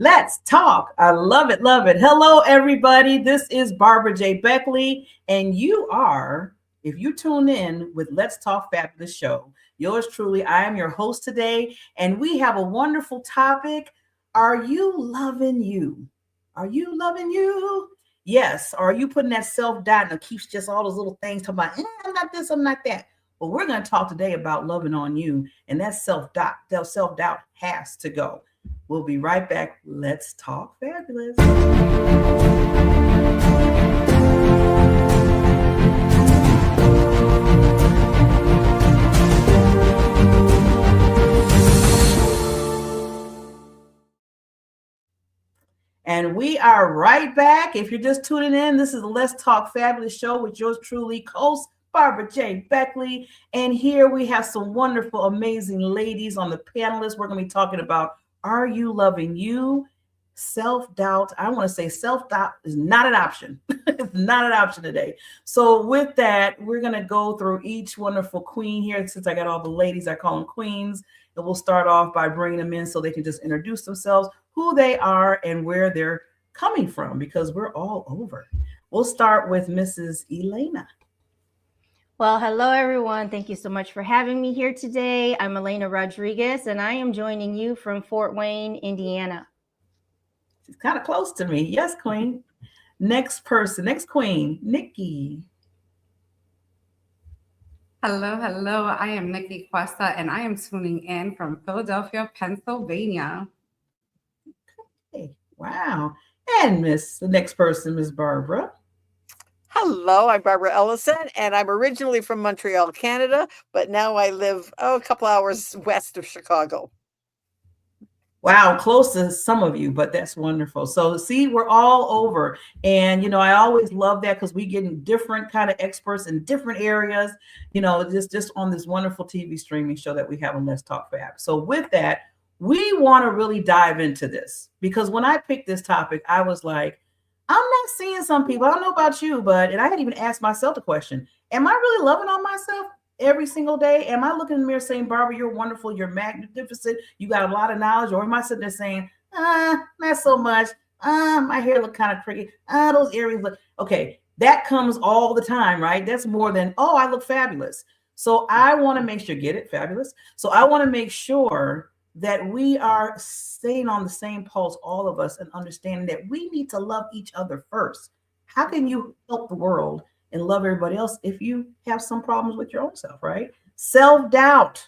Let's talk. I love it. Love it. Hello, everybody. This is Barbara J. Beckley, and you are, if you tune in with Let's Talk Fabulous Show, yours truly, I am your host today, and we have a wonderful topic. Are you loving you? Are you loving you? Yes. Or are you putting that self-doubt and it keeps just all those little things talking about, I'm not this, I'm not that. Well, we're going to talk today about loving on you, and that self-doubt has to go. We'll be right back. Let's talk fabulous. And we are right back. If you're just tuning in, this is the Let's Talk Fabulous Show with yours truly, host Barbara J. Beckley. And here we have some wonderful, amazing ladies on the panelists. We're going to be talking about, are you loving you? Self-doubt. I want to say self-doubt is not an option. It's not an option today. So with that, we're going to go through each wonderful queen here. Since I got all the ladies, I call them queens. And we'll start off by bringing them in so they can just introduce themselves, who they are and where they're coming from, because we're all over. We'll start with Mrs. Elena. Well, hello, everyone. Thank you so much for having me here today. I'm Elena Rodriguez, and I am joining you from Fort Wayne, Indiana. She's kind of close to me. Yes, queen. Next person, next queen, Nicky. Hello, hello. I am Nicky Cuesta, and I am tuning in from Philadelphia, Pennsylvania. Okay. Wow. And the next person, Miss Barbara. Hello, I'm Barbara Ellison, and I'm originally from Montreal, Canada, but now I live a couple hours west of Chicago. Wow, close to some of you, but that's wonderful. So see, we're all over. And, I always love that because we get different kind of experts in different areas, just on this wonderful TV streaming show that we have on Let's Talk Fab. So with that, we want to really dive into this, because when I picked this topic, I was like, I'm not seeing some people, I don't know about you, and I had even asked myself the question, am I really loving on myself every single day? Am I looking in the mirror saying, Barbara, you're wonderful, you're magnificent, you got a lot of knowledge? Or am I sitting there saying, not so much, my hair look kind of pretty, those earrings look, okay, that comes all the time, right? That's more than, oh, I look fabulous. So I want to make sure, get it, fabulous. So I want to make sure that we are staying on the same pulse, all of us, and understanding that we need to love each other first. How can you help the world and love everybody else if you have some problems with your own self, right? Self-doubt.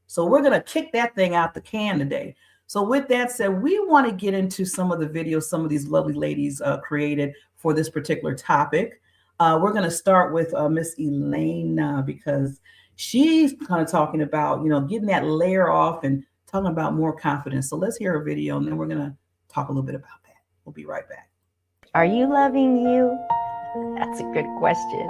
So we're going to kick that thing out the can today. So with that said, we want to get into some of the videos some of these lovely ladies created for this particular topic. We're going to start with Miss Elena, because she's kind of talking about, getting that layer off and talking about more confidence. So let's hear a video, and then we're going to talk a little bit about that. We'll be right back. Are you loving you? That's a good question.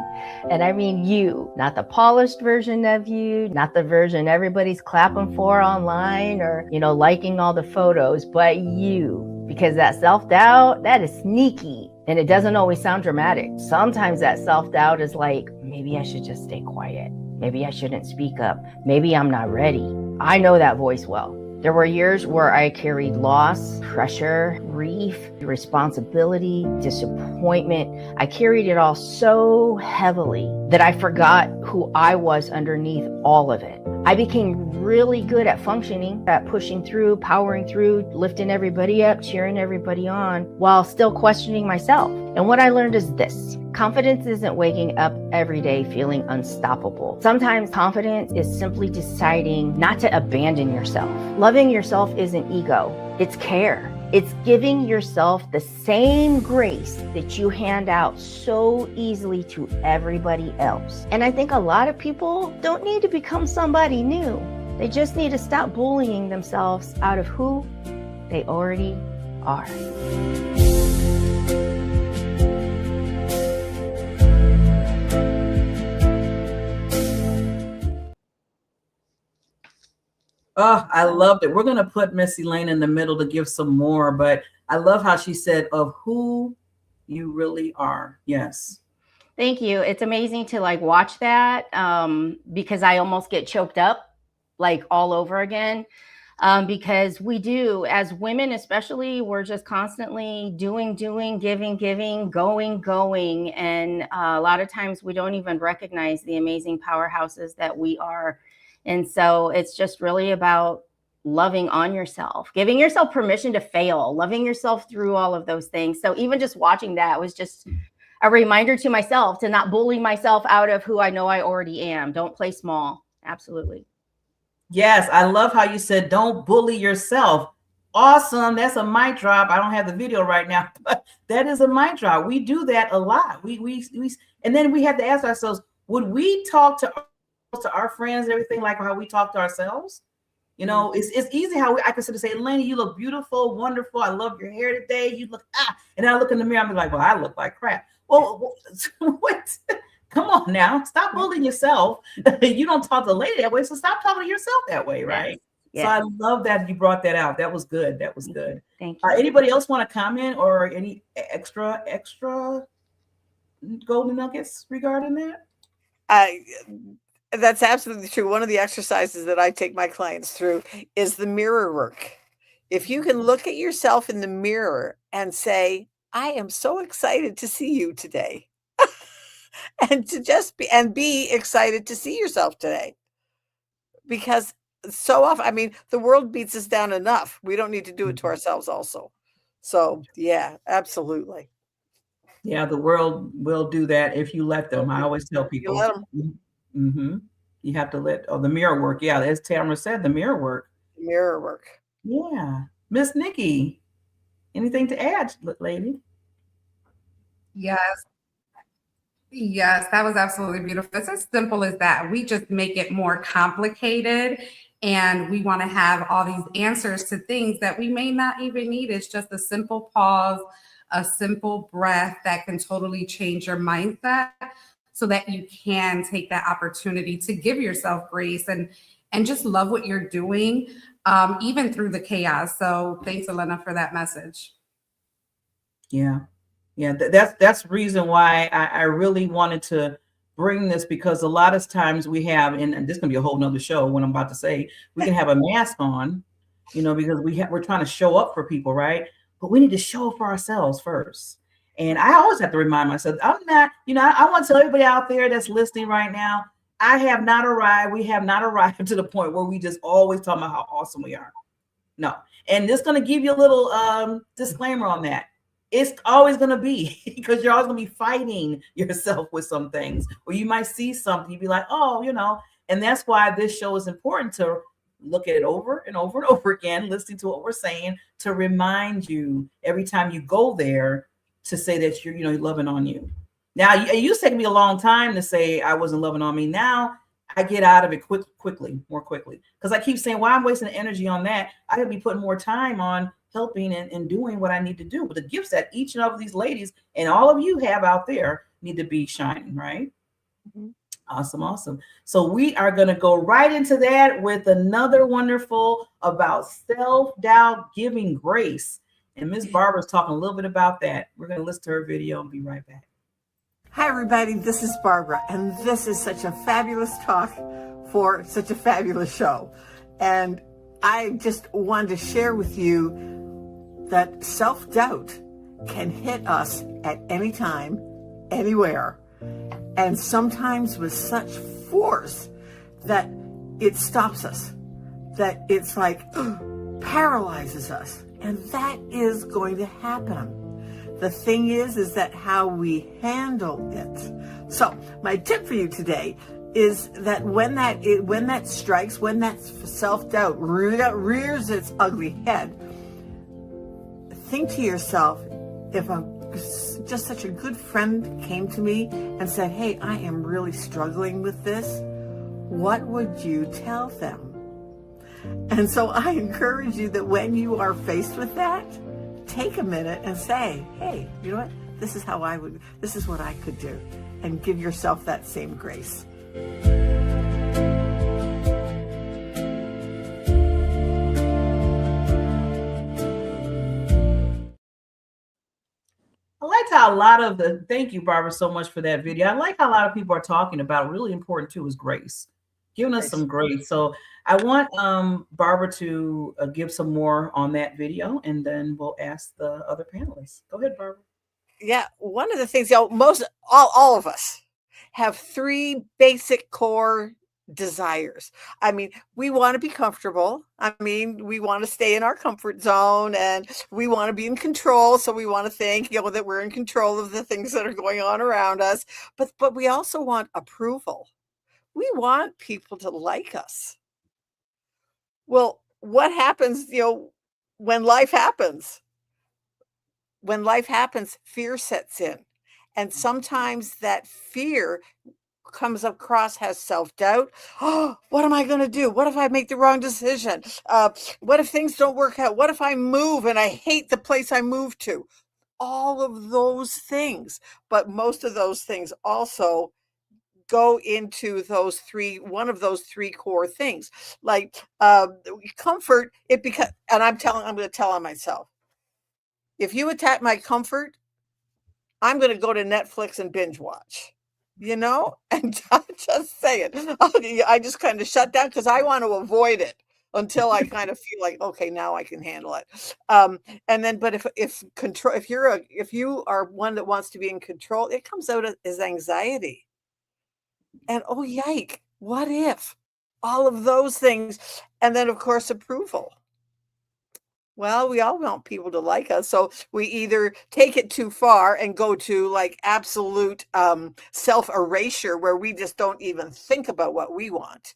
And I mean you, not the polished version of you, not the version everybody's clapping for online or, liking all the photos, but you. Because that self-doubt, that is sneaky. And it doesn't always sound dramatic. Sometimes that self-doubt is like, maybe I should just stay quiet. Maybe I shouldn't speak up. Maybe I'm not ready. I know that voice well. There were years where I carried loss, pressure, grief, responsibility, disappointment. I carried it all so heavily that I forgot who I was underneath all of it. I became really good at functioning, at pushing through, powering through, lifting everybody up, cheering everybody on, while still questioning myself. And what I learned is this: confidence isn't waking up every day feeling unstoppable. Sometimes confidence is simply deciding not to abandon yourself. Loving yourself isn't ego, it's care. It's giving yourself the same grace that you hand out so easily to everybody else. And I think a lot of people don't need to become somebody new. They just need to stop bullying themselves out of who they already are. Oh, I loved it. We're going to put Miss Elena in the middle to give some more, but I love how she said of who you really are. Yes. Thank you. It's amazing to watch that because I almost get choked up all over again. because we do, as women especially, we're just constantly doing, giving, going. And a lot of times we don't even recognize the amazing powerhouses that we are. And so it's just really about loving on yourself, giving yourself permission to fail, loving yourself through all of those things. So even just watching that was just a reminder to myself to not bully myself out of who I know I already am. Don't play small. Absolutely. Yes, I love how you said don't bully yourself. Awesome. That's a mic drop. I don't have the video right now, but that is a mic drop. We do that a lot. We and then we have to ask ourselves, would we talk to our friends and everything like how we talk to ourselves? You know, it's easy how I can sit and say, Elena, you look beautiful, wonderful. I love your hair today. You look and I look in the mirror, I'm like, well, I look like crap. Well, what? Come on now, stop bullying yourself. You don't talk to the lady that way, so stop talking to yourself that way, right? Yes. So I love that you brought that out. That was good. That was good. Thank you. Anybody else want to comment or any extra golden nuggets regarding that? That's absolutely true. One of the exercises that I take my clients through is the mirror work. If you can look at yourself in the mirror and say, I am so excited to see you today. And to just be excited to see yourself today. Because so often, I mean, the world beats us down enough. We don't need to do it to ourselves also. So yeah, absolutely. Yeah, the world will do that if you let them. I always tell people. You let them. Mm-hmm. You have to let the mirror work. Yeah, as Tamara said, the mirror work. The mirror work. Yeah. Miss Nikki, anything to add, lady? Yes, that was absolutely beautiful. It's as simple as that. We just make it more complicated and we want to have all these answers to things that we may not even need. It's just a simple pause, a simple breath that can totally change your mindset so that you can take that opportunity to give yourself grace and just love what you're doing, even through the chaos. So thanks, Elena, for that message. Yeah. Yeah, that's the reason why I really wanted to bring this, because a lot of times we have, and this is gonna be a whole nother show, what I'm about to say, we can have a mask on, you know, because we're trying to show up for people, right? But we need to show up for ourselves first. And I always have to remind myself, I'm not, you know, I want to tell everybody out there that's listening right now, I have not arrived. We have not arrived to the point where we just always talk about how awesome we are. No. And this is going to give you a little disclaimer on that. It's always going to be, because you're always going to be fighting yourself with some things, or you might see something, you'd be like, oh, you know, and that's why this show is important, to look at it over and over and over again, listening to what we're saying, to remind you every time you go there to say that you're, you know, loving on you. Now, it used to take me a long time to say I wasn't loving on me. Now I get out of it more quickly, because I keep saying, well, I'm wasting energy on that. I could be putting more time on helping and doing what I need to do. But the gifts that each and every of these ladies and all of you have out there need to be shining, right? Mm-hmm. Awesome. So we are going to go right into that with another wonderful about self-doubt, giving grace. And Miss Barbara's talking a little bit about that. We're going to listen to her video and be right back. Hi, everybody. This is Barbara, and this is such a fabulous talk for such a fabulous show. And I just wanted to share with you that self-doubt can hit us at any time, anywhere, and sometimes with such force that it stops us, that it's like paralyzes us. And that is going to happen. The thing is that how we handle it. So my tip for you today is that when that strikes, when that self-doubt rears its ugly head, think to yourself, if just such a good friend came to me and said, hey, I am really struggling with this, what would you tell them? And so I encourage you that when you are faced with that, take a minute and say, hey, you know what? This is what I could do. And give yourself that same grace. I liked how thank you, Barbara, so much for that video. I like how a lot of people are talking about, really important too, is grace. giving us some great. So I want Barbara to give some more on that video, and then we'll ask the other panelists. Go ahead, Barbara. Yeah, one of the things, all of us have three basic core desires. I mean, we want to be comfortable. I mean, we want to stay in our comfort zone, and we want to be in control. So we want to think, that we're in control of the things that are going on around us. But we also want approval. We want people to like us. Well, what happens, when life happens? When life happens, fear sets in. And sometimes that fear comes across as self-doubt. Oh, what am I going to do? What if I make the wrong decision? What if things don't work out? What if I move and I hate the place I moved to? All of those things. But most of those things also go into one of those three core things. Like comfort, and I'm going to tell on myself. If you attack my comfort, I'm going to go to Netflix and binge watch, and I'm just saying, I just kind of shut down because I want to avoid it until I kind of feel like, okay, now I can handle it. And then, but if you are one that wants to be in control, it comes out as anxiety. And oh, yike, what if? All of those things. And then, of course, approval. Well, we all want people to like us. So we either take it too far and go to like absolute self-erasure where we just don't even think about what we want.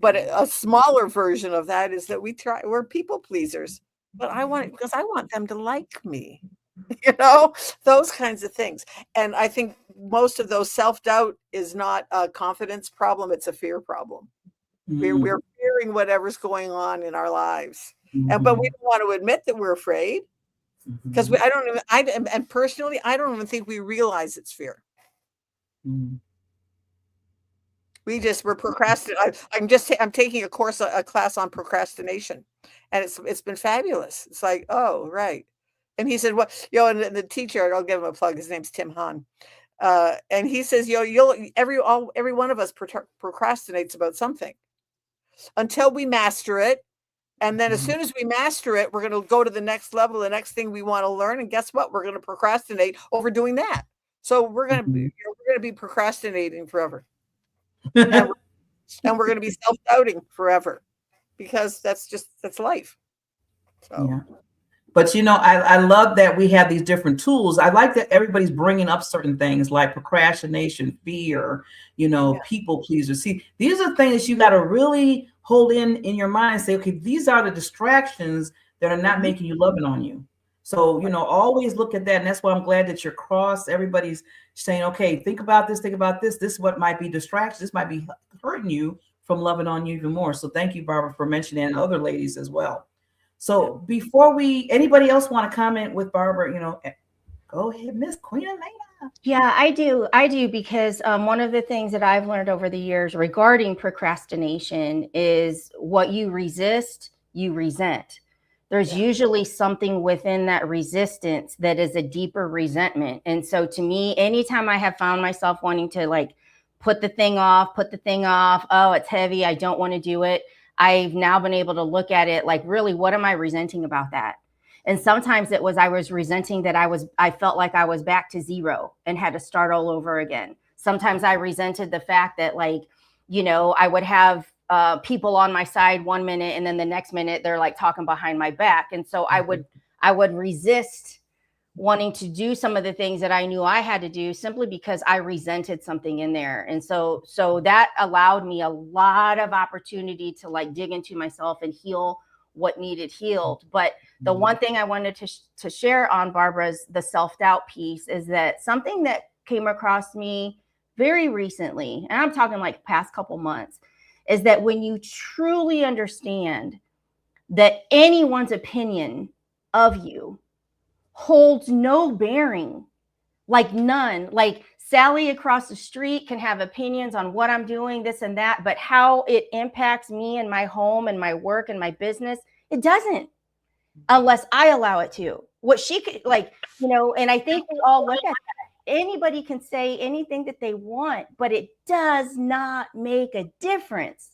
But a smaller version of that is that we're people pleasers. But I want it because I want them to like me. Those kinds of things. And I think most of those self-doubt is not a confidence problem. It's a fear problem. We're fearing whatever's going on in our lives. But we don't want to admit that we're afraid because personally, I don't even think we realize it's fear. We're procrastinating. I'm taking a class on procrastination, and it's been fabulous. It's like, oh, right. And he said, well, and the teacher, I'll give him a plug. His name's Tim Hahn. And he says, every one of us procrastinates about something until we master it. And then as soon as we master it, we're going to go to the next level, the next thing we want to learn. And guess what? We're going to procrastinate over doing that. So we're going to be procrastinating forever. and we're going to be self-doubting forever because that's life. So. Yeah. But, I love that we have these different tools. I like that everybody's bringing up certain things like procrastination, fear, people pleaser. See, these are things you got to really hold in your mind and say, okay, these are the distractions that are not making you loving on you. So, always look at that. And that's why I'm glad that you're everybody's saying, okay, think about this. This is what might be distraction. This might be hurting you from loving on you even more. So thank you, Barbara, for mentioning that, and other ladies as well. So before anybody else want to comment with Barbara, go ahead, Miss Queen Elena. Yeah, I do, because one of the things that I've learned over the years regarding procrastination is what you resist, you resent. There's usually something within that resistance that is a deeper resentment. And so to me, anytime I have found myself wanting to like put the thing off, oh, it's heavy, I don't want to do it, I've now been able to look at it like, really, what am I resenting about that? And sometimes I was resenting that I felt like I was back to zero and had to start all over again. Sometimes I resented the fact that I would have people on my side 1 minute and then the next minute they're like talking behind my back. And so I would resist wanting to do some of the things that I knew I had to do simply because I resented something in there. And so that allowed me a lot of opportunity to like dig into myself and heal what needed healed. But the one thing I wanted to share on Barbara's, the self-doubt piece, is that something that came across me very recently, and I'm talking like past couple months, is that when you truly understand that anyone's opinion of you holds no bearing, like none, like Sally across the street can have opinions on what I'm doing, this and that, but how it impacts me and my home and my work and my business, it doesn't, unless I allow it to. What she could, and I think we all look at that. anybody can say anything that they want, but it does not make a difference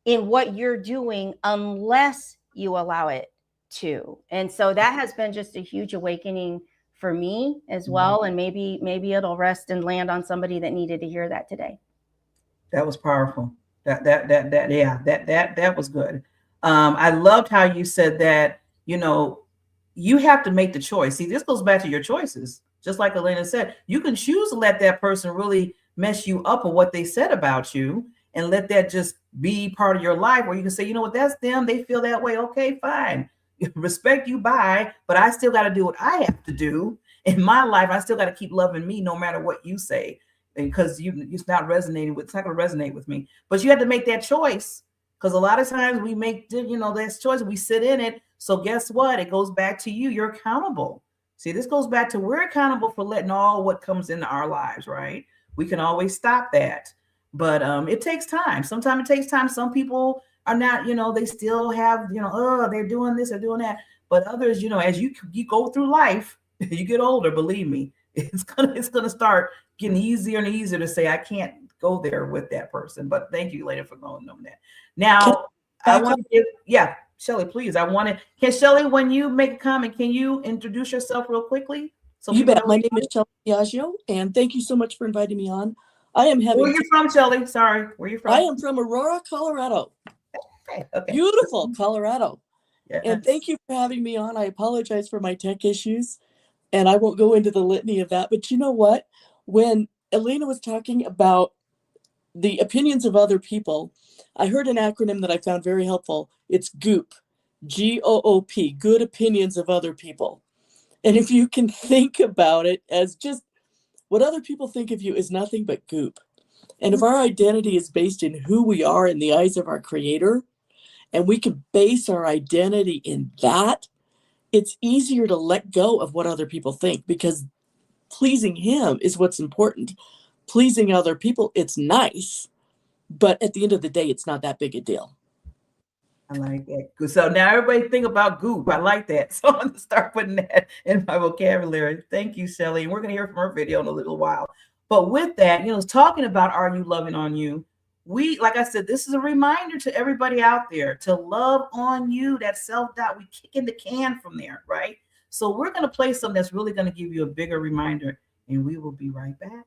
in what you're doing unless you allow it to. And so that has been just a huge awakening for me as well. And maybe it'll rest and land on somebody that needed to hear that today. That was powerful. That was good. I loved how you said that, you know, you have to make the choice. See, this goes back to your choices. Just like Elena said, you can choose to let that person really mess you up on what they said about you and let that just be part of your life, where you can say, you know what, that's them. They feel that way. Okay, fine. Respect you, bye. But I still got to do what I have to do in my life. I still got to keep loving me no matter what you say, because it's not resonating with, it's not going to resonate with me. But you have to make that choice, because a lot of times we make, you know, that choice, we sit in it. So guess what? It goes back to you. You're accountable. See, this goes back to, we're accountable for letting all what comes into our lives, right? We can always stop that. But it takes time. Sometimes it takes time. Some people are not, you know, they still have, you know, oh, they're doing this, they're doing that. But others, you know, as you go through life, you get older, believe me, it's gonna start getting easier and easier to say, I can't go there with that person. But thank you, Elena, for going on that. Now, I want to give, yeah, Shelly, please. Can Shelly, when you make a comment, can you introduce yourself real quickly? So you bet. My name is Shelly Piaggio, and thank you so much for inviting me on. I am having. Where are you from, Shelly? Sorry, where are you from? I am from Aurora, Colorado. Okay. Beautiful Colorado. Yes. And thank you for having me on. I apologize for my tech issues, and I won't go into the litany of that. But you know what? When Elena was talking about the opinions of other people, I heard an acronym that I found very helpful. It's GOOP, G-O-O-P, good opinions of other people. And if you can think about it as just what other people think of you is nothing but goop. And if our identity is based in who we are in the eyes of our Creator, and we can base our identity in that, it's easier to let go of what other people think, because pleasing Him is what's important. Pleasing other people, it's nice, but at the end of the day, it's not that big a deal. I like that. So now everybody think about goop. I like that. So I'm going to start putting that in my vocabulary. Thank you, Shelly. And we're going to hear from her video in a little while. But with that, you know, talking about, are you loving on you? We, like I said, this is a reminder to everybody out there to love on you. That self-doubt, we kick in the can from there, right? So we're going to play something that's really going to give you a bigger reminder, and we will be right back.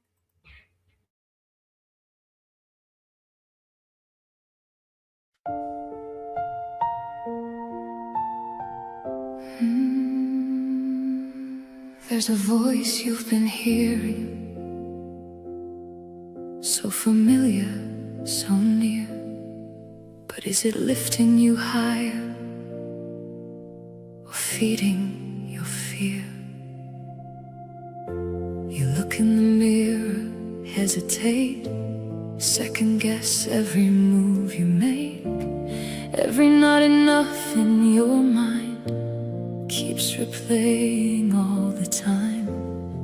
There's a voice you've been hearing, so familiar, so near. But is it lifting you higher or feeding your fear? You look in the mirror, hesitate, second guess every move you make. Every not enough in your mind keeps replaying all the time.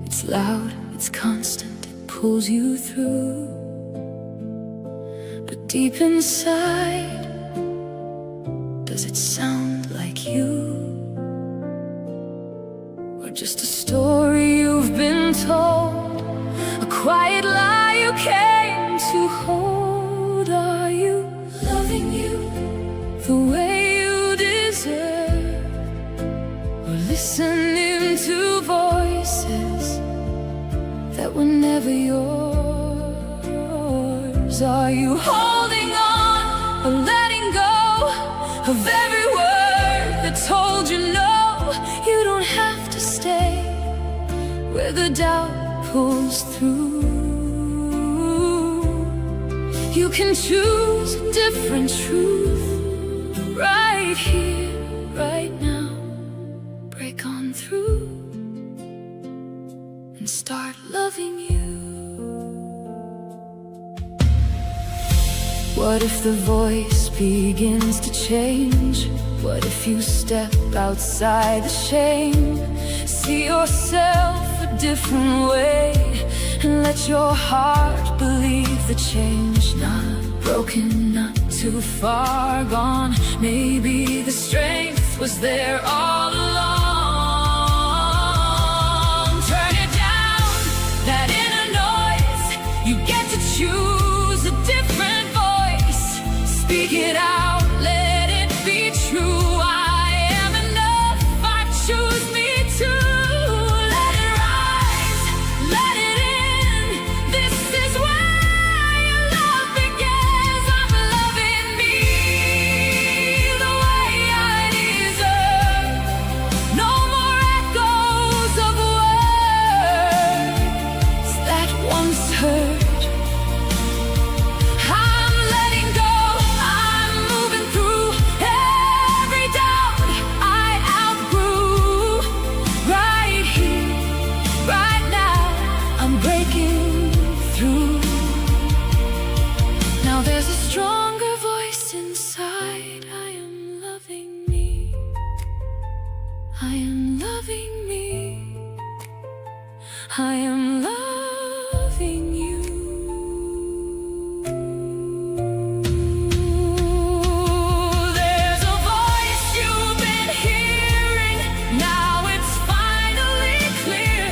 It's loud, it's constant, it pulls you through. But deep inside, does it sound like you? Or just a story you've been told, a quiet lie you came to hold? Are you loving you the way you deserve? Or listening to voices that were never yours? Are you holding on or letting go of every word that told you no? You don't have to stay where the doubt pulls through. You can choose a different truth right here, right now. Break on through and start loving you. What if the voice begins to change? What if you step outside the shame? See yourself a different way and let your heart believe the change. Not broken, not too far gone. Maybe the strength was there all along. Turn it down, that Speak it out, let it be true. I am enough, I choose me too. Let it rise, let it in. This is where your love begins. I'm loving me the way I deserve. No more echoes of words that once hurt. I'm letting go, I'm moving through every doubt I outgrew. Right here, right now, I'm breaking through. Now there's a stronger voice inside. I am loving me. I am loving me. I am loving you. There's a voice you've been hearing. Now it's finally clear.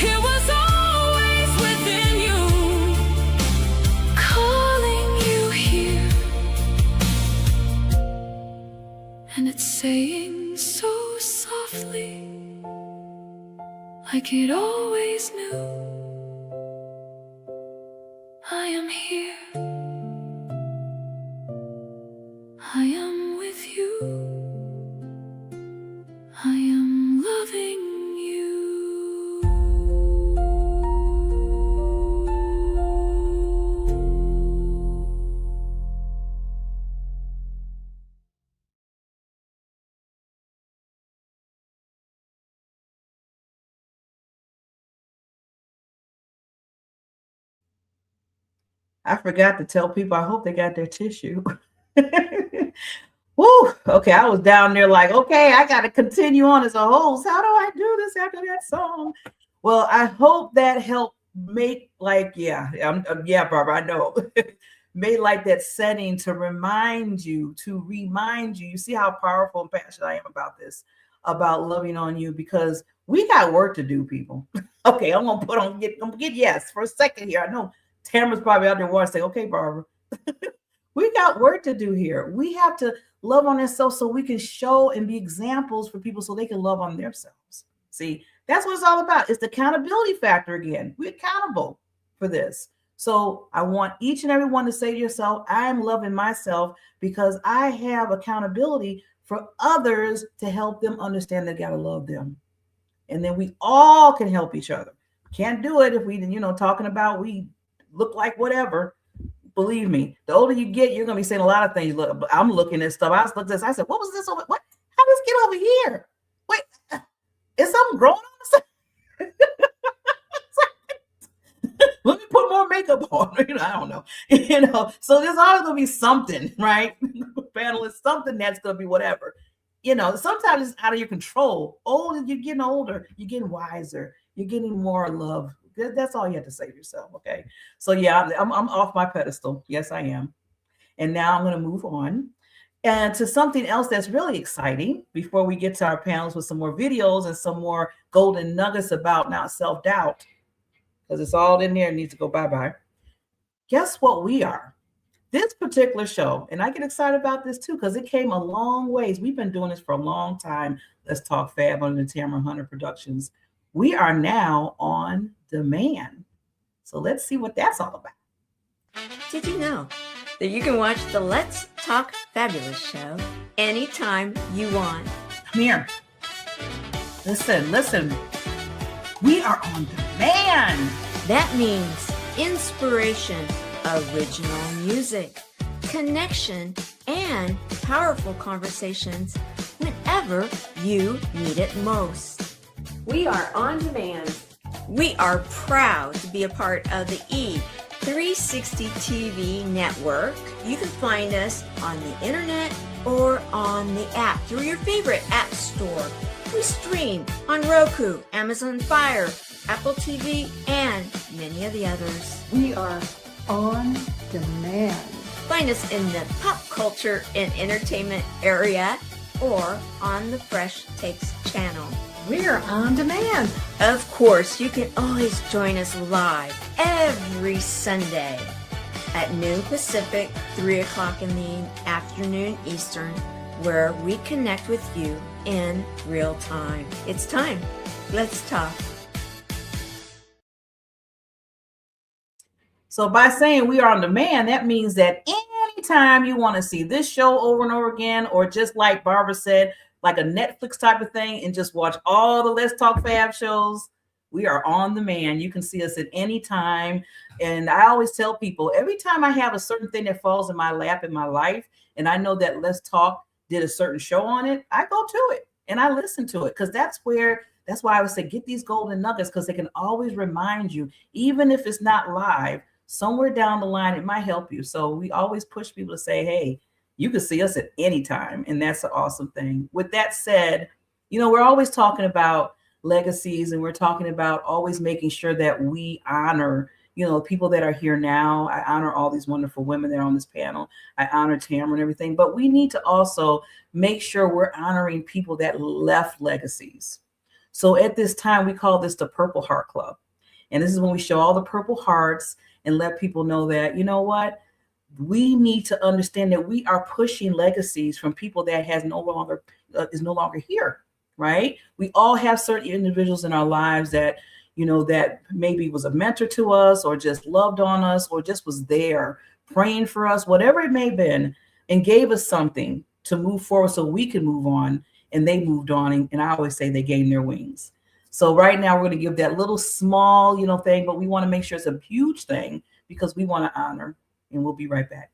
It was always within you, calling you here. And it's saying so softly, like it always knew. I am here. I am with you. I am loving you. I forgot to tell people, I hope they got their tissue. Woo! Okay, I was down there like, okay, I got to continue on as a host. How do I do this after that song? Well, I hope that helped make yeah, Barbara, I know. Made like that setting to remind you. You see how powerful and passionate I am about this, about loving on you, because we got work to do, people. Okay, I'm gonna get yes for a second here. I know Tamara's probably out there watching, say, okay, Barbara, we got work to do here. We have to love on ourselves so we can show and be examples for people so they can love on themselves. See, that's what it's all about. It's the accountability factor again. We're accountable for this. So I want each and every one to say to yourself, I'm loving myself because I have accountability for others to help them understand they got to love them. And then we all can help each other. Can't do it if we, talking about we look like whatever. Believe me, the older you get, you're going to be saying a lot of things. Look, I'm looking at stuff. I looked at this. I said, what was this over? What? How did this get over here? Wait, is something growing on? Let me put more makeup on. I don't know. So there's always going to be something, right? Panelists, something that's going to be whatever. Sometimes it's out of your control. You're getting older. You're getting wiser. You're getting more love. That's all you have to say to yourself, okay? So yeah, I'm off my pedestal. Yes, I am. And now I'm going to move on and to something else that's really exciting before we get to our panels with some more videos and some more golden nuggets about not self-doubt, because it's all in there and needs to go bye-bye. Guess what we are? This particular show, and I get excited about this too, because it came a long ways. We've been doing this for a long time. Let's Talk Fab under the Tamara Hunter Productions. We are now on demand. So let's see what that's all about. Did you know that you can watch the Let's Talk Fabulous show anytime you want? Come here. Listen. We are on demand. That means inspiration, original music, connection, and powerful conversations whenever you need it most. We are on demand. We are proud to be a part of the E360 TV network. You can find us on the internet or on the app through your favorite app store. We stream on Roku, Amazon Fire, Apple TV, and many of the others. We are on demand. Find us in the pop culture and entertainment area or on the Fresh Takes channel. We're on demand. Of course, you can always join us live every Sunday. at noon Pacific, 3 o'clock in the afternoon Eastern, where we connect with you in real time. It's time. Let's talk. So by saying we are on demand, that means that anytime you want to see this show over and over again, or just like Barbara said, like a Netflix type of thing, and just watch all the Let's Talk Fab shows, we are on demand. You can see us at any time. And I always tell people, every time I have a certain thing that falls in my lap in my life, and I know that Let's Talk did a certain show on it, I go to it and I listen to it, because that's why I would say get these golden nuggets, because they can always remind you, even if it's not live, somewhere down the line, it might help you. So we always push people to say, hey, you can see us at any time. And that's an awesome thing. With that said, we're always talking about legacies, and we're talking about always making sure that we honor, people that are here now. I honor all these wonderful women that are on this panel. I honor Tamara and everything, but we need to also make sure we're honoring people that left legacies. So at this time, we call this the Purple Heart Club. And this is when we show all the Purple Hearts and let people know that, we need to understand that we are pushing legacies from people that is no longer here, right? We all have certain individuals in our lives that, that maybe was a mentor to us, or just loved on us, or just was there praying for us, whatever it may have been, and gave us something to move forward so we can move on. And they moved on. And I always say they gained their wings. So right now we're going to give that little small, thing, but we want to make sure it's a huge thing, because we want to honor. And we'll be right back.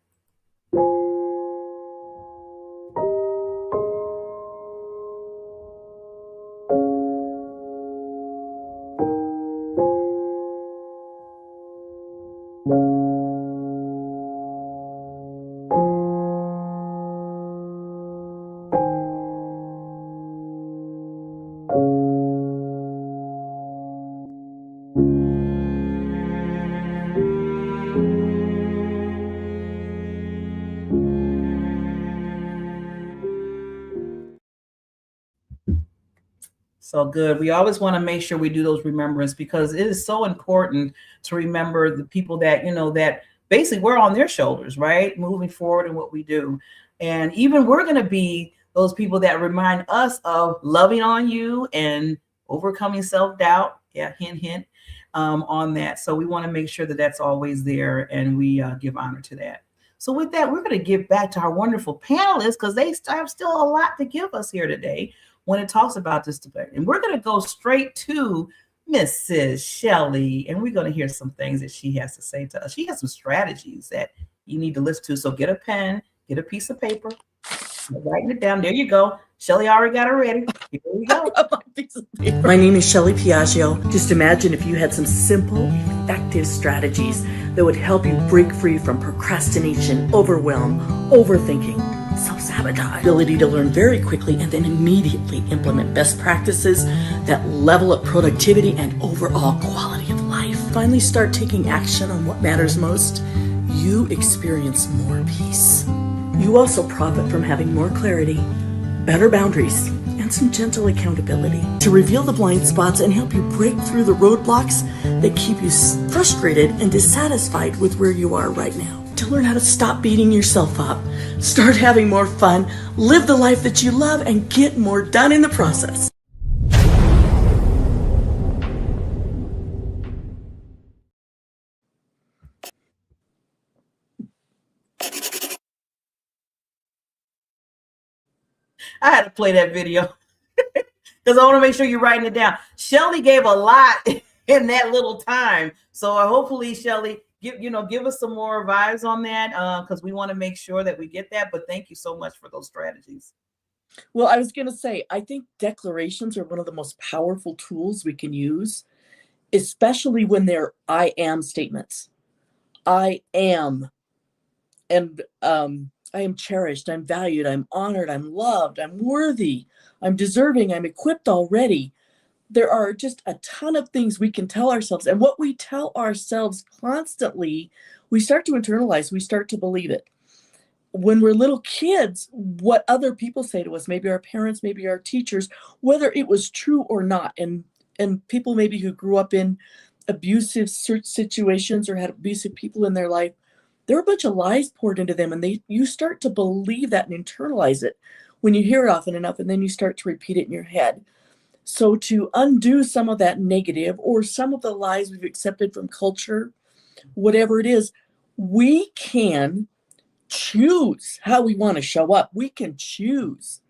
So good. We always want to make sure we do those remembrance, because it is so important to remember the people that, that basically we're on their shoulders, right? Moving forward in what we do. And even we're going to be those people that remind us of loving on you and overcoming self-doubt. Yeah, hint, hint, on that. So we want to make sure that that's always there, and we give honor to that. So with that, we're going to give back to our wonderful panelists, because they have still a lot to give us here today when it talks about this debate. And we're going to go straight to Mrs. Shelly, and we're going to hear some things that she has to say to us. She has some strategies that you need to listen to. So get a pen, get a piece of paper, writing it down. There you go. Shelly already got it ready. Here we go. My name is Shelly Piaggio. Just imagine if you had some simple, effective strategies that would help you break free from procrastination, overwhelm, overthinking, self-sabotage, ability to learn very quickly and then immediately implement best practices that level up productivity and overall quality of life. Finally start taking action on what matters most. You experience more peace. You also profit from having more clarity, better boundaries, and some gentle accountability to reveal the blind spots and help you break through the roadblocks that keep you frustrated and dissatisfied with where you are right now. To learn how to stop beating yourself up, start having more fun, live the life that you love, and get more done in the process. I had to play that video because I want to make sure you're writing it down. Shelly gave a lot in that little time. So hopefully, Shelly, give us some more vibes on that, because we want to make sure that we get that. But thank you so much for those strategies. Well, I was going to say, I think declarations are one of the most powerful tools we can use, especially when they're I am statements. I am, and I am cherished, I'm valued, I'm honored, I'm loved, I'm worthy, I'm deserving, I'm equipped already. There are just a ton of things we can tell ourselves. And what we tell ourselves constantly, we start to internalize, we start to believe it. When we're little kids, what other people say to us, maybe our parents, maybe our teachers, whether it was true or not, and people maybe who grew up in abusive situations or had abusive people in their life, There are a bunch of lies poured into them, and you start to believe that and internalize it when you hear it often enough, and then you start to repeat it in your head. So to undo some of that negative or some of the lies we've accepted from culture, whatever it is, we can choose how we want to show up. We can choose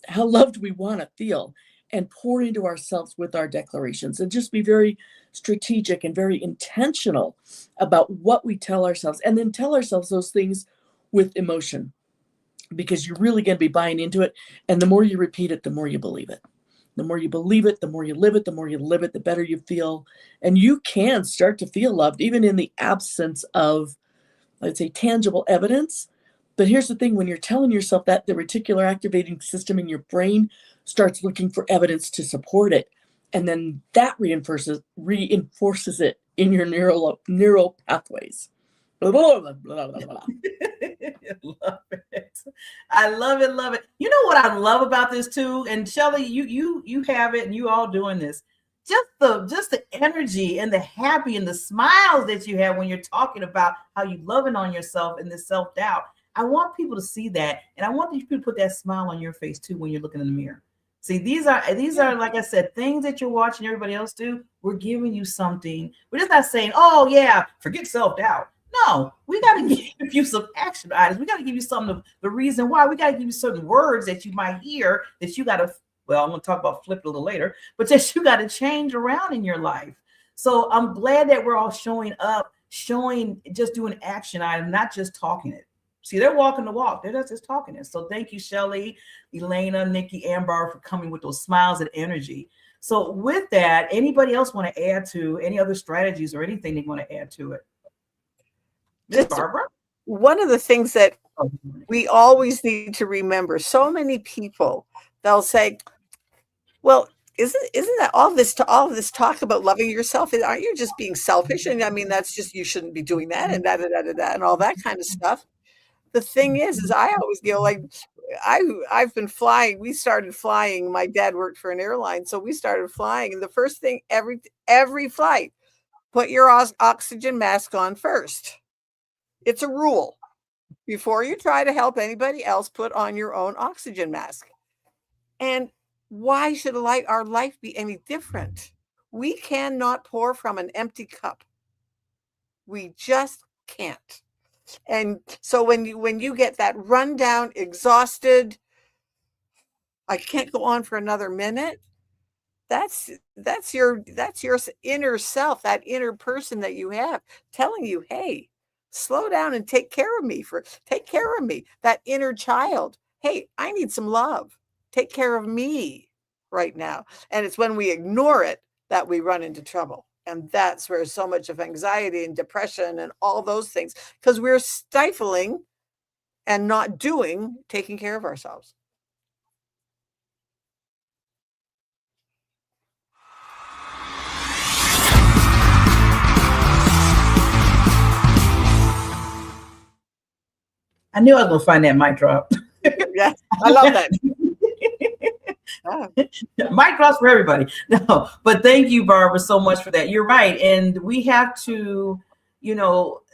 how loved we want to feel and pour into ourselves with our declarations, and just be very strategic and very intentional about what we tell ourselves, and then tell ourselves those things with emotion, because you're really going to be buying into it. And the more you repeat it, the more you believe it. The more you believe it, the more you live it, the more you live it, the better you feel. And you can start to feel loved, even in the absence of, let's say, tangible evidence. But here's the thing, when you're telling yourself that, the reticular activating system in your brain starts looking for evidence to support it. And then that reinforces it in your neural pathways. Love it. I love it, love it. You know what I love about this too, and Shelly, you have it, and you all doing this. Just the energy and the happy and the smiles that you have when you're talking about how you loving on yourself and the self-doubt. I want people to see that, and I want these people to put that smile on your face too when you're looking in the mirror. See, these are, like I said, things that you're watching everybody else do. We're giving you something. We're just not saying, oh yeah, forget self-doubt. No, we got to give you some action items. We got to give you some of the reason why. We got to give you certain words that you might hear that you got to, well, I'm going to talk about flip it a little later, but that you got to change around in your life. So I'm glad that we're all showing up, just doing action items, not just talking it. See, they're walking the walk. They're not just talking it. So thank you, Shelly, Elena, Nikki, and Barb for coming with those smiles and energy. So with that, anybody else want to add to any other strategies or anything they want to add to it? Just Barbara? One of the things that we always need to remember, so many people, they'll say, well, isn't that all this talk about loving yourself? Aren't you just being selfish? And I mean, that's just, you shouldn't be doing that, and and all that kind of stuff. The thing is I always go like, I've been flying. We started flying. My dad worked for an airline, so we started flying. And the first thing, every flight, put your oxygen mask on first. It's a rule. Before you try to help anybody else, put on your own oxygen mask. And why should our life be any different? We cannot pour from an empty cup. We just can't. And so when you get that run down, exhausted, I can't go on for another minute, that's your inner self, that inner person that you have telling you, hey, slow down and take care of me. That inner child. Hey, I need some love. Take care of me right now. And it's when we ignore it that we run into trouble. And that's where so much of anxiety and depression and all those things, because we're stifling and not taking care of ourselves. I knew I was going to find that mic drop. Yeah, I love that. Mic drops for everybody. No, but thank you, Barbara, so much for that. You're right. And we have to,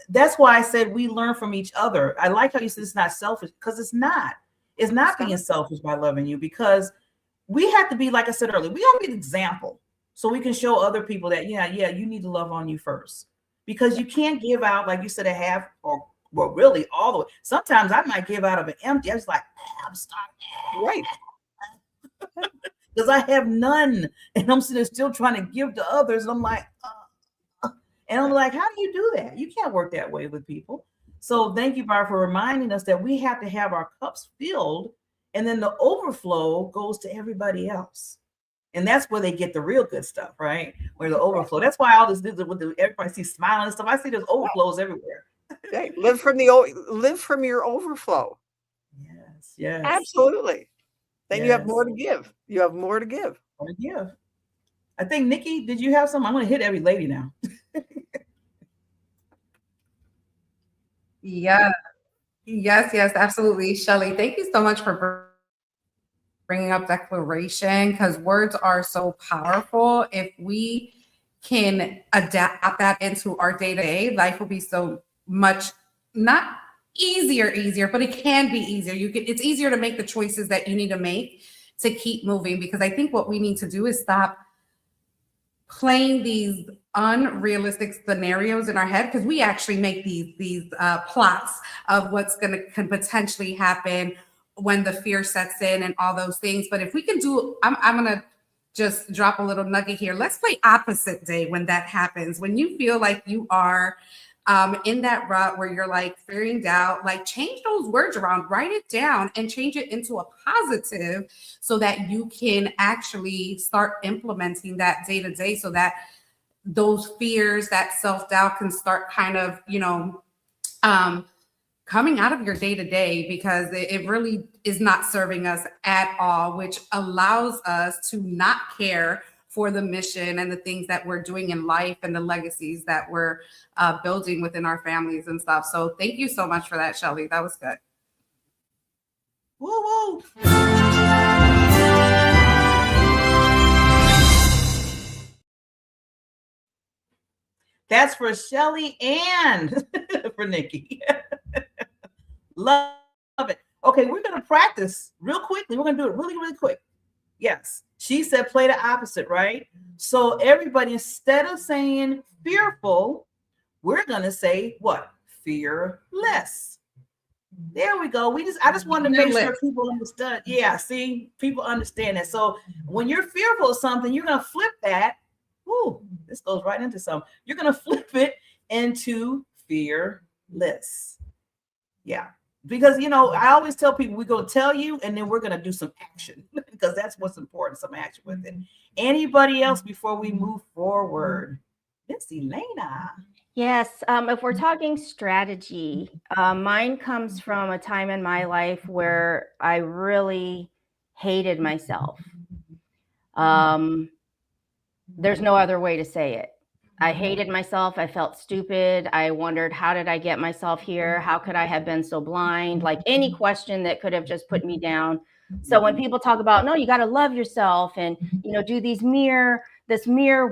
that's why I said we learn from each other. I like how you said it's not selfish, because it's not. It's not being selfish by loving you, because we have to be, like I said earlier, we all need an example so we can show other people that, yeah, you need to love on you first. Because you can't give out, like you said, a half or, well, really all the way. Sometimes I might give out of an empty. I was like, I'm starving. Right. Because I have none. And I'm still trying to give to others. And I'm like, how do you do that? You can't work that way with people. So thank you, Barb, for reminding us that we have to have our cups filled, and then the overflow goes to everybody else. And that's where they get the real good stuff, right? Where the overflow. That's why all this everybody sees smiling and stuff. I see there's overflows everywhere. Right. Live from your overflow. Yes. Absolutely. Then you have more to give. More to give. I think, Nikki, did you have some? I'm going to hit every lady now. Yeah. Yes, absolutely. Shelly, thank you so much for bringing up declaration, because words are so powerful. If we can adapt that into our day-to-day, life will be so much not easier, but it can be easier. It's easier to make the choices that you need to make to keep moving, because I think what we need to do is stop playing these unrealistic scenarios in our head, because we actually make these plots of what's can potentially happen when the fear sets in and all those things. But if we can do, I'm gonna just drop a little nugget here. Let's play opposite day when that happens. When you feel like you are in that rut where you're like fearing doubt, like change those words around, write it down and change it into a positive, so that you can actually start implementing that day to day, so that those fears, that self-doubt can start kind of, coming out of your day to day, because it really is not serving us at all, which allows us to not care for the mission and the things that we're doing in life and the legacies that we're building within our families and stuff. So thank you so much for that, Shelly. That was good. Woo woo. That's for Shelly and for Nikki. Love it. Okay, we're going to practice real quickly. We're going to do it really, really quick. Yes. She said play the opposite, right? So everybody, instead of saying fearful, we're going to say what? Fearless. There we go. I just wanted to make sure people understood. Yeah, see, people understand that. So when you're fearful of something, you're going to flip that. Ooh, this goes right into something. You're going to flip it into fearless. Yeah. Because, I always tell people we're going to tell you and then we're going to do some action, because that's what's important, some action with it. Anybody else before we move forward? Miss Elena. Yes. If we're talking strategy, mine comes from a time in my life where I really hated myself. There's no other way to say it. I hated myself. I felt stupid. I wondered, how did I get myself here? How could I have been so blind? Like any question that could have just put me down. So when people talk about, no, you got to love yourself and, do this mirror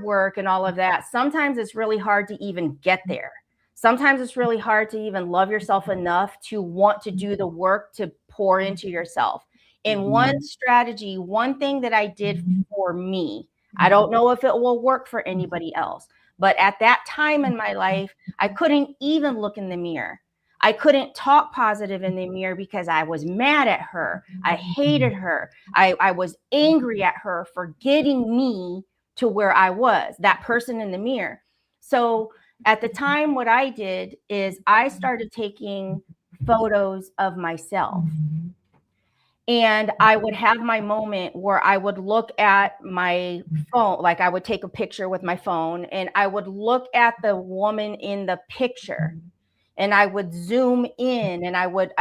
work and all of that, sometimes it's really hard to even get there. Sometimes it's really hard to even love yourself enough to want to do the work to pour into yourself. And one strategy, one thing that I did for me, I don't know if it will work for anybody else, but at that time in my life, I couldn't even look in the mirror. I couldn't talk positive in the mirror because I was mad at her. I hated her. I was angry at her for getting me to where I was, that person in the mirror. So at the time, what I did is I started taking photos of myself. And I would have my moment where I would look at my phone, like I would take a picture with my phone and I would look at the woman in the picture and I would zoom in and I would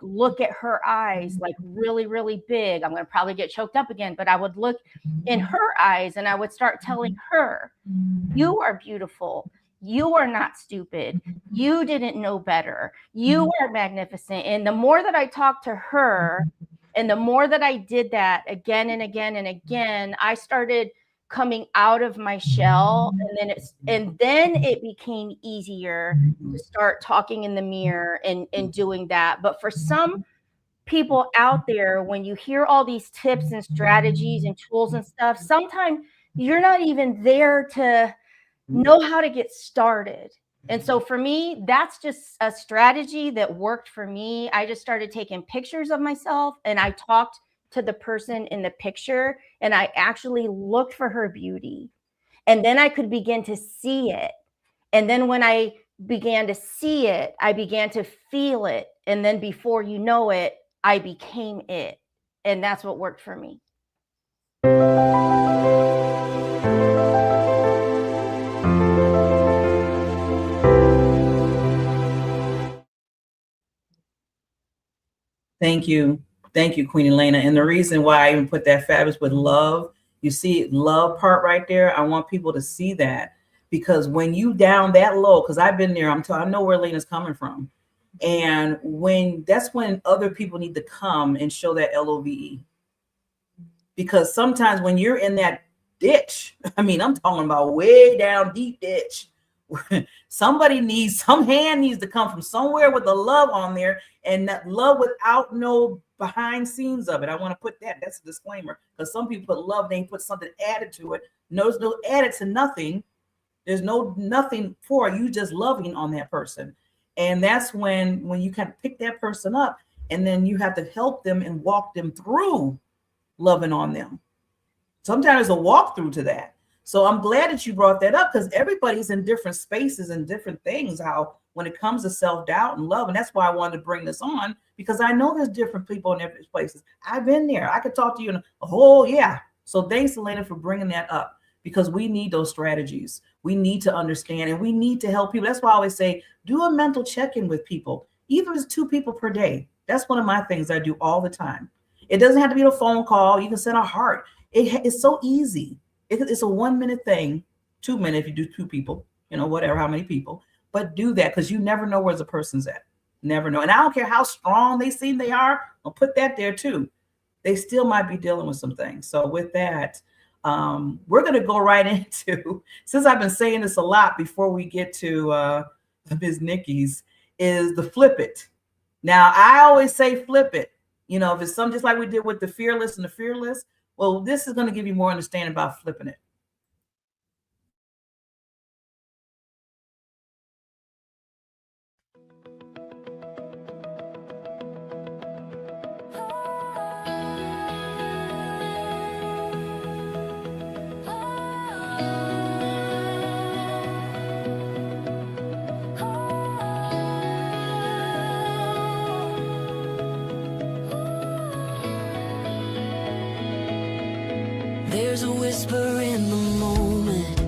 look at her eyes like really, really big. I'm going to probably get choked up again, but I would look in her eyes and I would start telling her, you are beautiful. You are not stupid. You didn't know better. You are magnificent. And the more that I talked to her, and the more that I did that again and again and again, I started coming out of my shell. And then it became easier to start talking in the mirror and doing that. But for some people out there, when you hear all these tips and strategies and tools and stuff, sometimes you're not even there to know how to get started. And so for me, that's just a strategy that worked for me. I just started taking pictures of myself and I talked to the person in the picture and I actually looked for her beauty. And then I could begin to see it. And then when I began to see it, I began to feel it. And then before you know it, I became it. And that's what worked for me. Thank you. Thank you, Queen Elena. And the reason why I even put that fabulous with love, you see love part right there. I want people to see that, because when you down that low, because I've been there, I know where Elena's coming from. And that's when other people need to come and show that LOVE. Because sometimes when you're in that ditch, I'm talking about way down deep ditch, some hand needs to come from somewhere with the love on there, and that love without no behind scenes of it. I want to put that's a disclaimer, because some people put love, they put something added to it. There's no added to nothing. There's nothing for you, just loving on that person. And that's when you kind of pick that person up, and then you have to help them and walk them through loving on them. Sometimes a walkthrough to that. So I'm glad that you brought that up, because everybody's in different spaces and different things, how when it comes to self-doubt and love. And that's why I wanted to bring this on, because I know there's different people in different places. I've been there. I could talk to you in a whole, yeah. So thanks, Elena, for bringing that up, because we need those strategies. We need to understand, and we need to help people. That's why I always say, do a mental check-in with people, even if it's 2 people per day. That's one of my things I do all the time. It doesn't have to be a phone call. You can send a heart. It's so easy. It's a 1-minute thing, 2 minutes if you do 2 people, whatever, how many people. But do that, because you never know where the person's at. Never know. And I don't care how strong they seem they are. I'll put that there too. They still might be dealing with some things. So with that, we're going to go right into, since I've been saying this a lot before we get to Ms. Nicky's, is the flip it. Now, I always say flip it. If it's something just like we did with the fearless and the fearless, well, this is going to give you more understanding about flipping it. There's a whisper in the moment,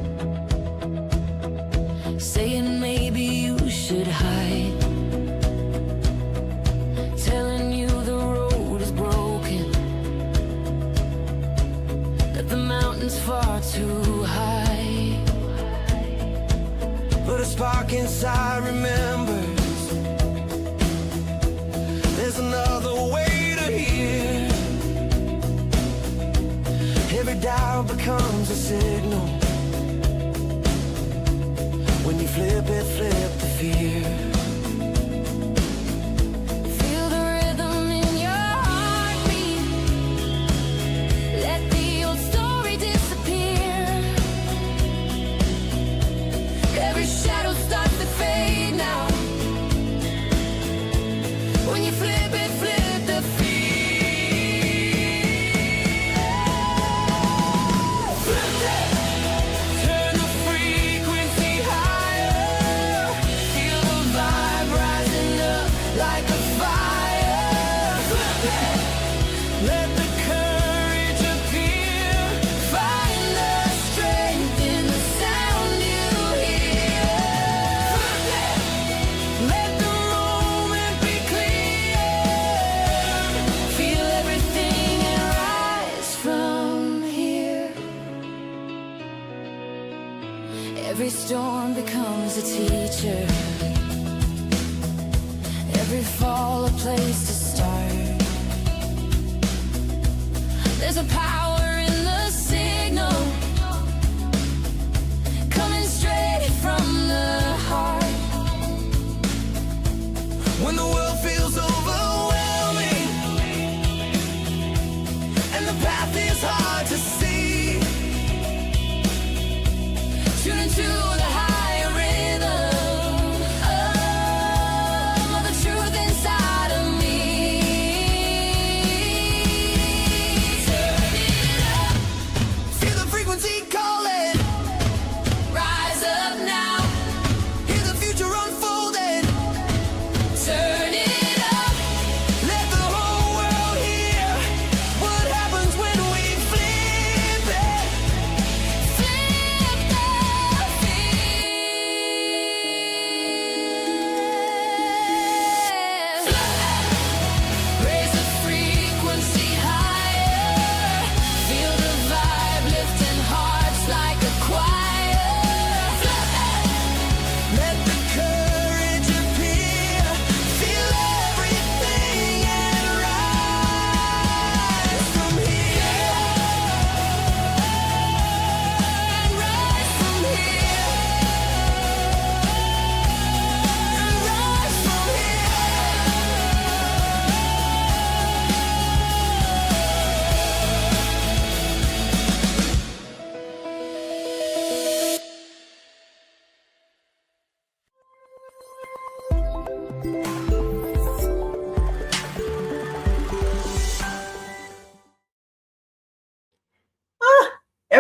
saying maybe you should hide, telling you the road is broken, that the mountain's far too high. But a spark inside remembers there's another way to hear. Every dial becomes a signal. When you flip it, flip the fear. Feel the rhythm in your heartbeat. Let the old story disappear. Every shadow starts to fade now. When you flip it, flip the fear. Every storm becomes a teacher. Every fall a place to start. There's a power in the signal, coming straight from the heart. When the world feels overwhelming and the path is hard to see, tune into the higher rhythm.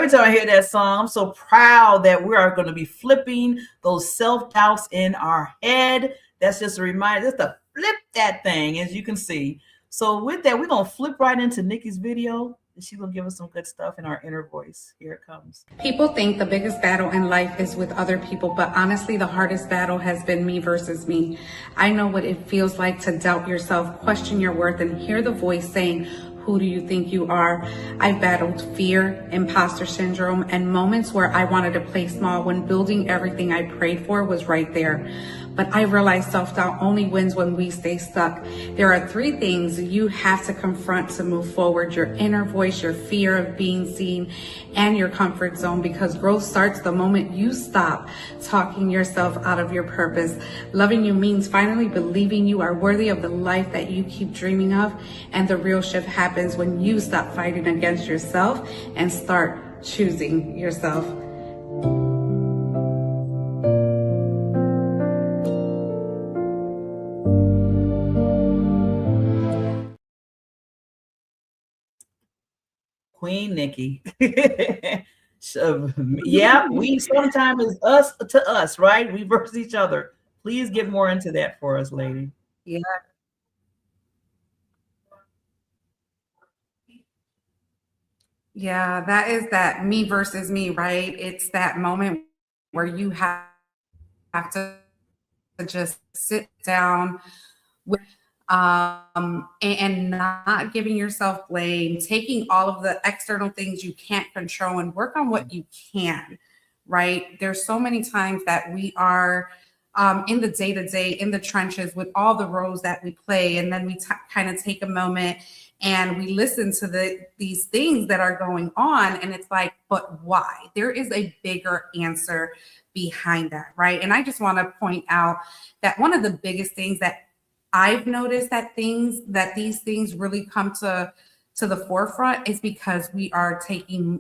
every time I hear that song, I'm so proud that we are going to be flipping those self-doubts in our head. That's just a reminder just to flip that thing, as you can see. So with that, we're going to flip right into Nikki's video. And she's going to give us some good stuff in our inner voice. Here it comes. People think the biggest battle in life is with other people, but honestly, the hardest battle has been me versus me. I know what it feels like to doubt yourself, question your worth, and hear the voice saying, who do you think you are? I've battled fear, imposter syndrome, and moments where I wanted to play small when building everything I prayed for was right there. But I realize self-doubt only wins when we stay stuck. There are 3 things you have to confront to move forward: your inner voice, your fear of being seen, and your comfort zone, because growth starts the moment you stop talking yourself out of your purpose. Loving you means finally believing you are worthy of the life that you keep dreaming of, and the real shift happens when you stop fighting against yourself and start choosing yourself. Queen Nikki. So, yeah, we sometimes is us to us, right? We versus each other. Please get more into that for us, lady. Yeah. Yeah, that is that me versus me, right? It's that moment where you have to just sit down with and not giving yourself blame, taking all of the external things you can't control and work on what you can, right? There's so many times that we are in the day-to-day, in the trenches with all the roles that we play, and then we kind of take a moment and we listen to these things that are going on, and it's like, but why? There is a bigger answer behind that, right? And I just want to point out that one of the biggest things that I've noticed that these things really come to the forefront is because we are taking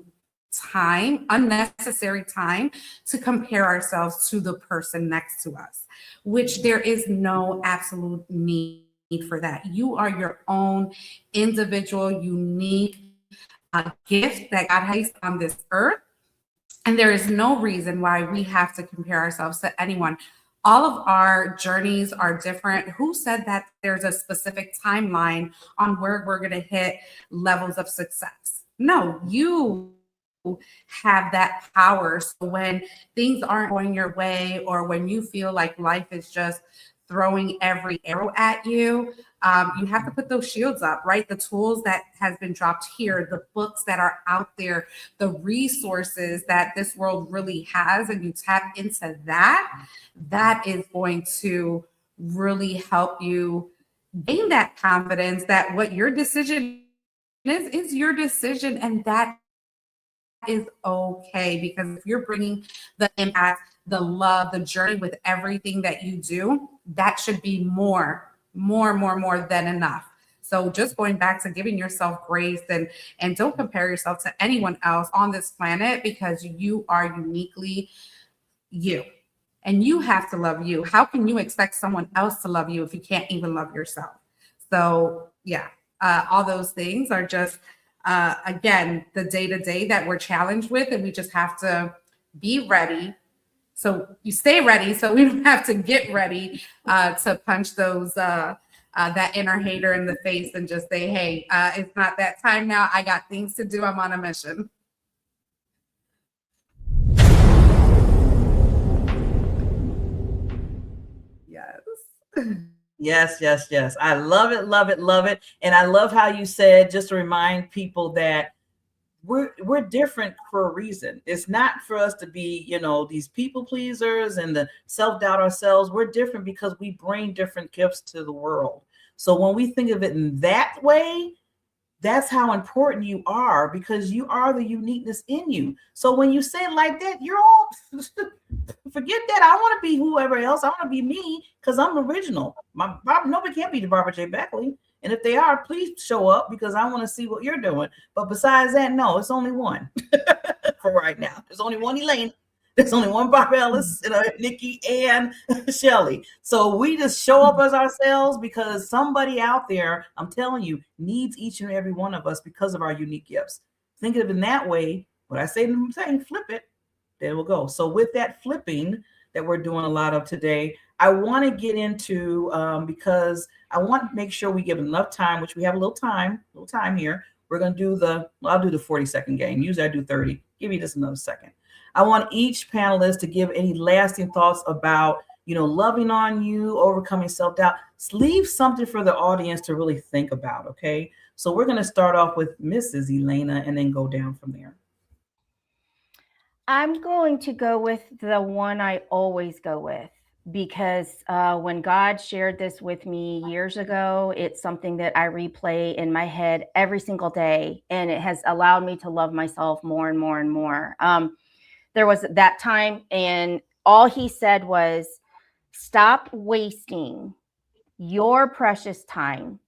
time, unnecessary time, to compare ourselves to the person next to us, which there is no absolute need for that. You are your own individual, unique gift that God has on this earth. And there is no reason why we have to compare ourselves to anyone. All of our journeys are different. Who said that there's a specific timeline on where we're going to hit levels of success? No, you have that power. So when things aren't going your way, or when you feel like life is just throwing every arrow at you, you have to put those shields up, right? The tools that has been dropped here, the books that are out there, the resources that this world really has, and you tap into that, that is going to really help you gain that confidence that what your decision is your decision, and that is okay. Because if you're bringing the impact, the love, the journey with everything that you do, that should be more than enough. So just going back to giving yourself grace, and don't compare yourself to anyone else on this planet, because you are uniquely you, and you have to love you. How can you expect someone else to love you if you can't even love yourself? So yeah, all those things are just again, the day-to-day that we're challenged with, and we just have to be ready. So you stay ready, so we don't have to get ready to punch those that inner hater in the face and just say, hey, it's not that time now. I got things to do. I'm on a mission. Yes. Yes. I love it. And I love how you said, just to remind people that we're different for a reason. It's not for us to be, these people pleasers and the self-doubt ourselves. We're different because we bring different gifts to the world. So when we think of it in that way, that's how important you are, because you are the uniqueness in you. So when you say it like that, you're all forget that. I want to be whoever else. I want to be me, because I'm original. Nobody can't be the Barbara J. Beckley. And if they are, please show up, because I want to see what you're doing. But besides that, no, it's only one for right now. There's only one Elena. There's only one Barbara Ellison, Nikki, and Shelly. So we just show up as ourselves, because somebody out there, I'm telling you, needs each and every one of us because of our unique gifts. Think of it in that way. what I say, flip it, there we'll go. So with that flipping that we're doing a lot of today, I want to get into, because I want to make sure we give enough time, which we have a little time here. We're going to do I'll do the 40-second game. Usually I do 30. Give me just another second. I want each panelist to give any lasting thoughts about, loving on you, overcoming self-doubt. Leave something for the audience to really think about, okay? So we're going to start off with Mrs. Elena and then go down from there. I'm going to go with the one I always go with, because when God shared this with me years ago, it's something that I replay in my head every single day, and it has allowed me to love myself more and more and more. There was that time, and all he said was, stop wasting your precious time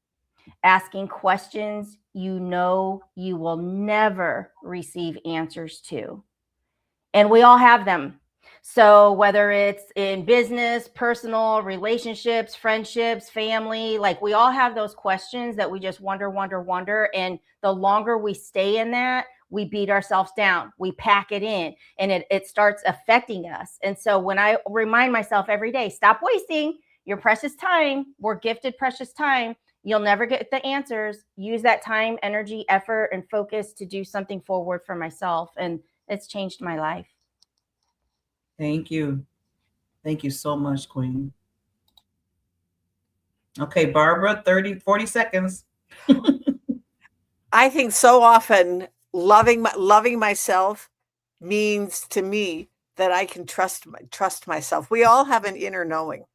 asking questions you know you will never receive answers to. And we all have them. So whether it's in business, personal, relationships, friendships, family, like we all have those questions that we just wonder. And the longer we stay in that, we beat ourselves down, we pack it in, and it starts affecting us. And so when I remind myself every day, stop wasting your precious time, we're gifted precious time. You'll never get the answers. Use that time, energy, effort, and focus to do something forward for myself. And it's changed my life. Thank you. Thank you so much, Queen. Okay, Barbara, 40 seconds. I think so often loving myself means to me that I can trust myself. We all have an inner knowing.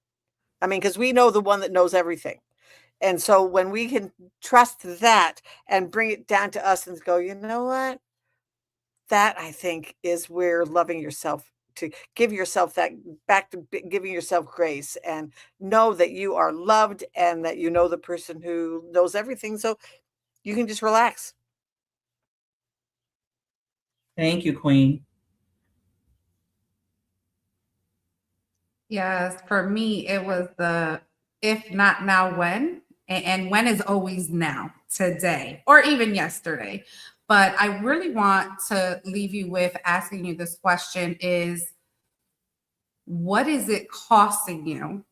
I mean, because we know the one that knows everything. And so when we can trust that and bring it down to us and go, you know what? That, I think, is where loving yourself, to give yourself that back to giving yourself grace and know that you are loved and that you know the person who knows everything. So you can just relax. Thank you, Queen. Yes, for me, it was the if not now, when? And when is always now, today, or even yesterday. But I really want to leave you with asking you this question is, what is it costing you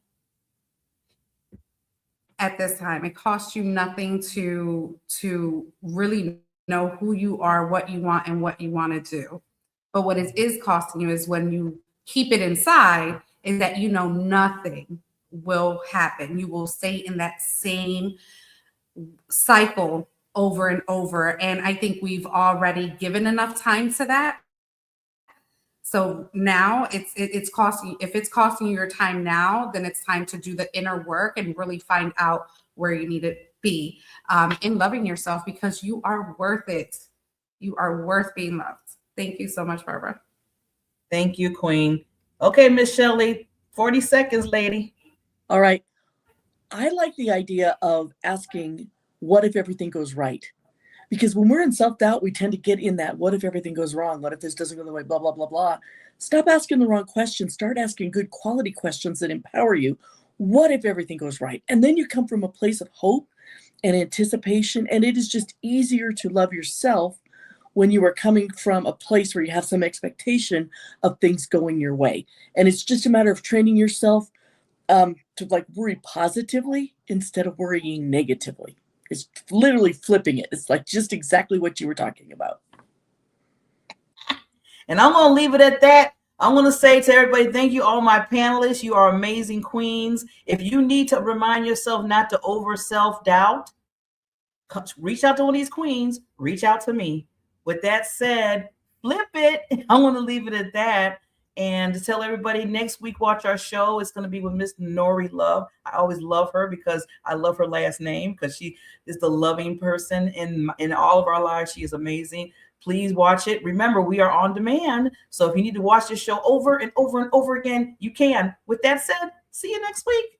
at this time? It costs you nothing to really know who you are, what you want, and what you want to do. But what it is costing you is when you keep it inside, is that you know nothing will happen. You will stay in that same cycle over and over. And I think we've already given enough time to that. So now it's costing, if it's costing you your time now, then it's time to do the inner work and really find out where you need to be in loving yourself, because you are worth it. You are worth being loved. Thank you so much, Barbara. Thank you, Queen. Okay, Miss Shelly, 40 seconds, lady. All right. I like the idea of asking, what if everything goes right? Because when we're in self-doubt, we tend to get in that, what if everything goes wrong? What if this doesn't go the way, blah, blah, blah, blah. Stop asking the wrong questions. Start asking good quality questions that empower you. What if everything goes right? And then you come from a place of hope and anticipation, and it is just easier to love yourself when you are coming from a place where you have some expectation of things going your way. And it's just a matter of training yourself to like worry positively instead of worrying negatively. It's literally flipping it. It's like just exactly what you were talking about. And I'm going to leave it at that. I'm going to say to everybody, thank you, all my panelists. You are amazing queens. If you need to remind yourself not to over self-doubt, reach out to one of these queens. Reach out to me. With that said, flip it. I'm going to leave it at that. And to tell everybody, next week, watch our show. It's going to be with Miss Nori Love. I always love her because I love her last name, because she is the loving person in all of our lives. She is amazing. Please watch it. Remember, we are on demand. So if you need to watch this show over and over and over again, you can. With that said, see you next week.